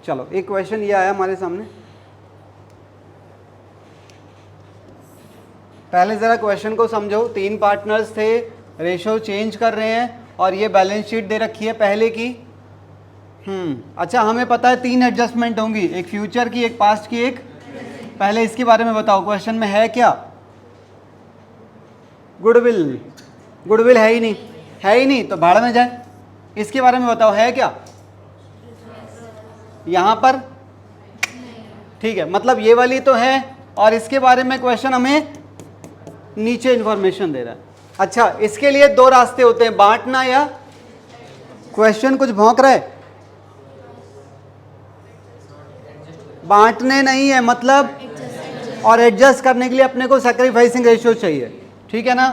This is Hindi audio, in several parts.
चलो एक क्वेश्चन ये आया हमारे सामने, पहले ज़रा क्वेश्चन को समझो। 3 पार्टनर्स थे, रेशो चेंज कर रहे हैं और ये बैलेंस शीट दे रखी है पहले की। अच्छा हमें पता है 3 एडजस्टमेंट होंगी, एक फ्यूचर की, एक पास्ट की, एक पहले इसके बारे में बताओ क्वेश्चन में है क्या? गुडविल, गुडविल है ही नहीं, है ही नहीं तो भाड़ में जाए। इसके बारे में बताओ है क्या यहाँ पर? ठीक है, मतलब ये वाली तो है और इसके बारे में क्वेश्चन हमें नीचे इंफॉर्मेशन दे रहा है। अच्छा इसके लिए 2 रास्ते होते हैं, बांटना या क्वेश्चन कुछ भौंक रहा है, बांटने नहीं है मतलब, और एडजस्ट करने के लिए अपने को सैक्रिफाइसिंग रेशियो चाहिए, ठीक है ना?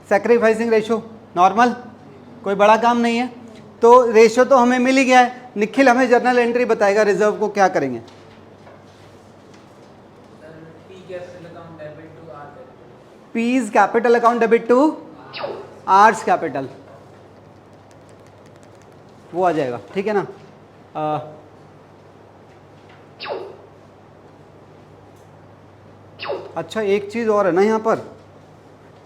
सैक्रिफाइसिंग रेशियो नॉर्मल, कोई बड़ा काम नहीं है। तो रेशियो तो हमें मिल ही गया है। निखिल हमें जर्नल एंट्री बताएगा रिजर्व को क्या करेंगे। P's capital account debit to R's capital, वो आ जाएगा, ठीक है ना? अच्छा एक चीज और है ना, यहाँ पर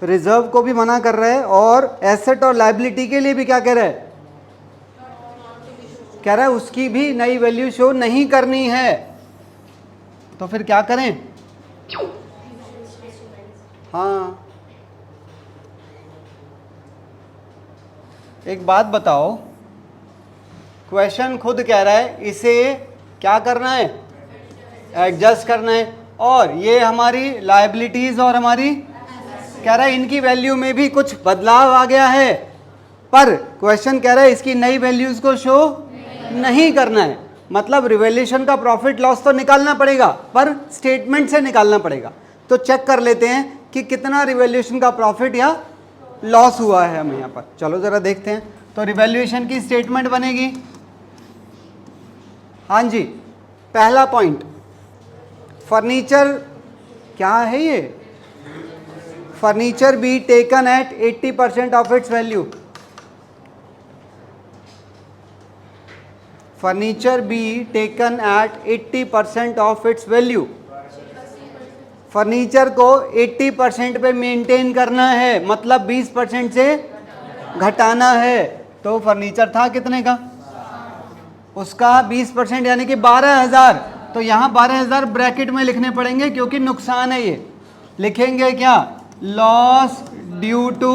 रिजर्व को भी मना कर रहा है और एसेट और लायबिलिटी के लिए भी क्या कह रहा है? कह रहा है उसकी भी नई वैल्यू शो नहीं करनी है। तो फिर क्या करें? हाँ एक बात बताओ, क्वेश्चन खुद कह रहा है इसे क्या करना है? एडजस्ट करना है, और ये हमारी लायबिलिटीज और हमारी कह रहा है इनकी वैल्यू में भी कुछ बदलाव आ गया है, पर क्वेश्चन कह रहा है इसकी नई वैल्यूज को शो नहीं करना है। मतलब रिवैल्यूएशन का प्रॉफिट लॉस तो निकालना पड़ेगा पर स्टेटमेंट से निकालना पड़ेगा। तो चेक कर लेते हैं कि कितना रिवैल्यूएशन का प्रॉफिट या लॉस हुआ है हमें यहाँ पर। चलो ज़रा देखते हैं। तो रिवैल्यूएशन की स्टेटमेंट बनेगी। हाँ जी, पहला पॉइंट, फर्नीचर क्या है ये? Furniture be taken at 80% of its value. Furniture be taken at 80% of its value. Furniture को 80% पे मेंटेन करना है, मतलब 20% से घटाना है। तो फर्नीचर था कितने का? उसका 20% यानी कि 12,000। तो यहाँ 12,000 ब्रैकेट में लिखने पड़ेंगे क्योंकि नुकसान है ये। लिखेंगे क्या? Loss due to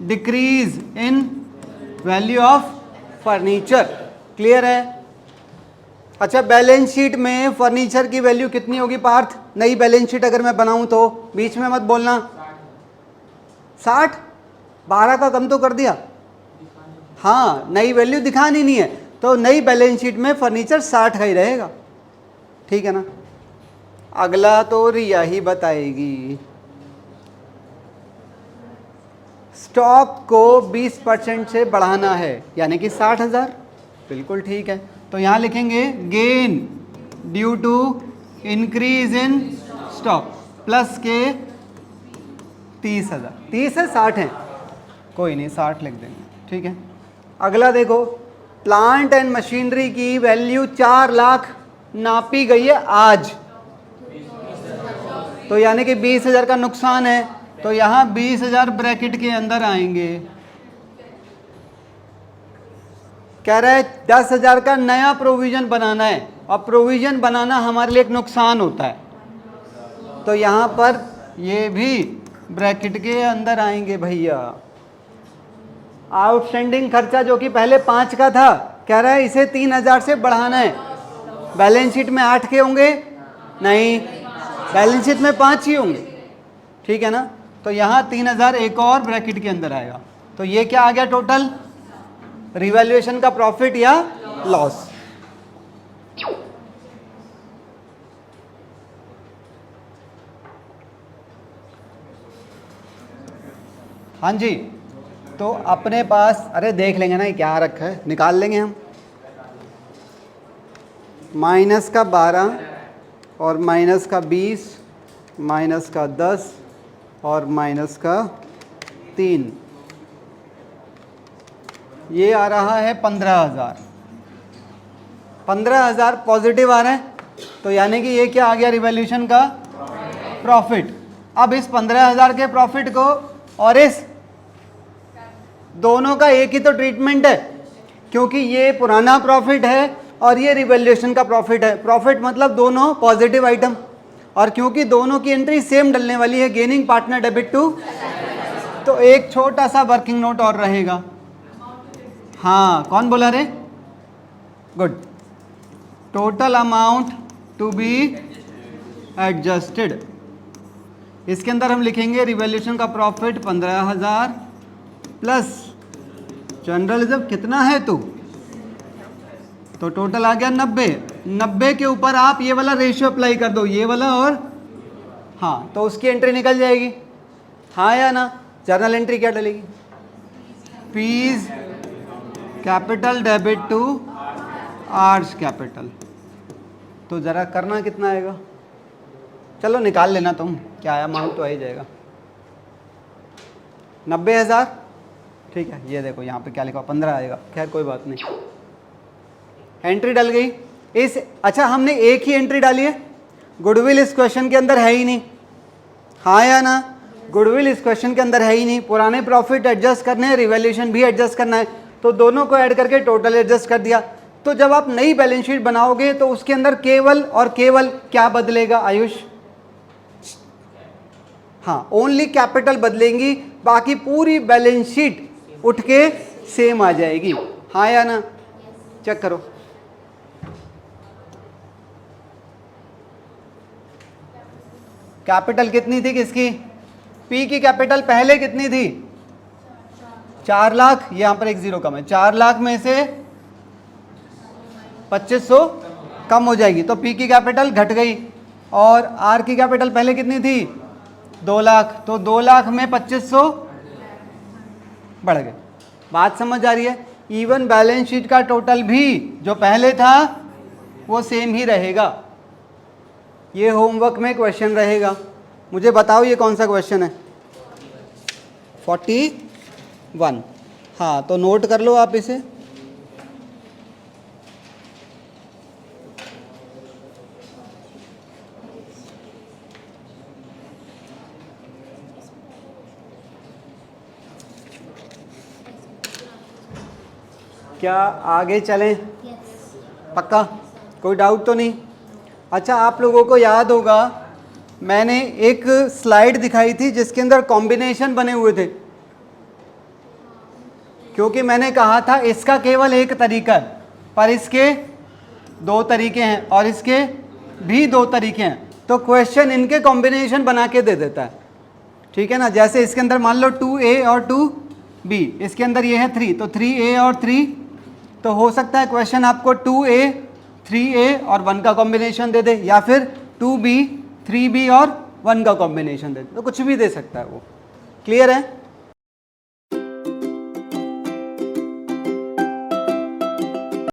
decrease in value of furniture. Clear है? अच्छा बैलेंस शीट में फर्नीचर की वैल्यू कितनी होगी पार्थ? नई बैलेंस शीट अगर मैं बनाऊं तो, बीच में मत बोलना। 60? 12 का कम तो कर दिया। हाँ नई वैल्यू दिखानी नहीं है, तो नई बैलेंस शीट में फर्नीचर 60 का ही रहेगा, ठीक है ना? अगला तो रिया ही बताएगी। स्टॉक को 20% से बढ़ाना है यानी कि 60,000। बिल्कुल ठीक है। तो यहाँ लिखेंगे gain due to increase in stock plus के 30,000। 30 है 60 है, कोई नहीं 60 लिख देंगे, ठीक है। अगला देखो, प्लांट एंड मशीनरी की वैल्यू 4 लाख नापी गई है आज, तो यानी कि 20,000 का नुकसान है। तो यहाँ 20,000 ब्रैकेट के अंदर आएंगे। कह रहा है 10,000 का नया प्रोविजन बनाना है, और प्रोविजन बनाना हमारे लिए एक नुकसान होता है, तो यहाँ पर ये भी ब्रैकेट के अंदर आएंगे भैया। आउटस्टैंडिंग खर्चा जो कि पहले 5 का था, कह रहा है इसे 3,000 से बढ़ाना है। बैलेंस शीट में 8 के होंगे? नहीं, बैलेंस शीट में 5 ही होंगे, ठीक है ना? तो यहाँ 3,000 एक और ब्रैकेट के अंदर आएगा। तो ये क्या आ गया टोटल? रिवैल्यूएशन का प्रॉफिट या लॉस। हाँ जी, तो अपने पास, अरे देख लेंगे ना क्या रखा है, निकाल लेंगे हम। माइनस का 12 और माइनस का 20, माइनस का 10 और माइनस का 3, ये आ रहा है 15,000। 15,000 पॉजिटिव आ रहा है, तो यानी कि ये क्या आ गया रिवॉल्यूशन का प्रॉफिट। अब इस 15,000 के प्रॉफिट को और इस दोनों का एक ही तो ट्रीटमेंट है, क्योंकि ये पुराना प्रॉफिट है और ये रिवॉल्यूशन का प्रॉफिट है। प्रॉफिट मतलब दोनों पॉजिटिव आइटम, और क्योंकि दोनों की एंट्री सेम डलने वाली है, गेनिंग पार्टनर डेबिट टू, तो एक छोटा सा वर्किंग नोट और रहेगा। हाँ, कौन बोला रे? Good. Total amount to be adjusted, इसके अंदर हम लिखेंगे रिवॉल्यूशन का प्रॉफिट 15,000 प्लस जनरल रिजर्व कितना है तू, तो टोटल आ गया 90। 90 के ऊपर आप ये वाला रेशियो अप्लाई कर दो, ये वाला और हाँ, तो उसकी एंट्री निकल जाएगी। हाँ या ना? जर्नल एंट्री क्या डलेगी? P's capital debit to R's capital. तो ज़रा करना कितना आएगा, चलो निकाल लेना तुम, क्या आया अमाउंट तो आ ही जाएगा। 90,000, ठीक है। ये देखो यहाँ पे क्या लिखा, 15 आएगा, खैर कोई बात नहीं। एंट्री डल गई इस, अच्छा हमने एक ही एंट्री डाली है, गुडविल इस क्वेश्चन के अंदर है ही नहीं। हाँ या ना? गुडविल इस क्वेश्चन के अंदर है ही नहीं। पुराने प्रॉफिट एडजस्ट करने हैं, रिवैल्यूएशन भी एडजस्ट करना है, तो दोनों को ऐड करके टोटल एडजस्ट कर दिया। तो जब आप नई बैलेंस शीट बनाओगे तो उसके अंदर केवल और केवल क्या बदलेगा आयुष? हाँ, ओनली कैपिटल बदलेंगी, बाकी पूरी बैलेंस शीट उठ के सेम आ जाएगी। हाँ या ना? चेक करो। कैपिटल कितनी थी किसकी? पी की कैपिटल पहले कितनी थी? 4 लाख, यहां पर एक जीरो कम है। 4 लाख में से 2500 कम हो जाएगी, तो पी की कैपिटल घट गई। और आर की कैपिटल पहले कितनी थी? 2 लाख, तो 2 लाख में 2500 बढ़ गए। बात समझ आ रही है? इवन बैलेंस शीट का टोटल भी जो पहले था वो सेम ही रहेगा। ये होमवर्क में क्वेश्चन रहेगा। मुझे बताओ ये कौन सा क्वेश्चन है? 41। हाँ, तो नोट कर लो आप इसे। क्या आगे चलें? पक्का? कोई डाउट तो नहीं? अच्छा, आप लोगों को याद होगा मैंने एक स्लाइड दिखाई थी जिसके अंदर कॉम्बिनेशन बने हुए थे, क्योंकि मैंने कहा था इसका केवल एक तरीका है, पर इसके 2 तरीके हैं और इसके भी 2 तरीके हैं। तो क्वेश्चन इनके कॉम्बिनेशन बना के दे देता है, ठीक है ना? जैसे इसके अंदर मान लो 2A और 2B, इसके अंदर ये है 3, तो 3A और 3, तो हो सकता है क्वेश्चन आपको 2A 3A और 1 का कॉम्बिनेशन दे दे, या फिर 2B 3B और 1 का कॉम्बिनेशन दे दे, तो कुछ भी दे सकता है वो। क्लियर है?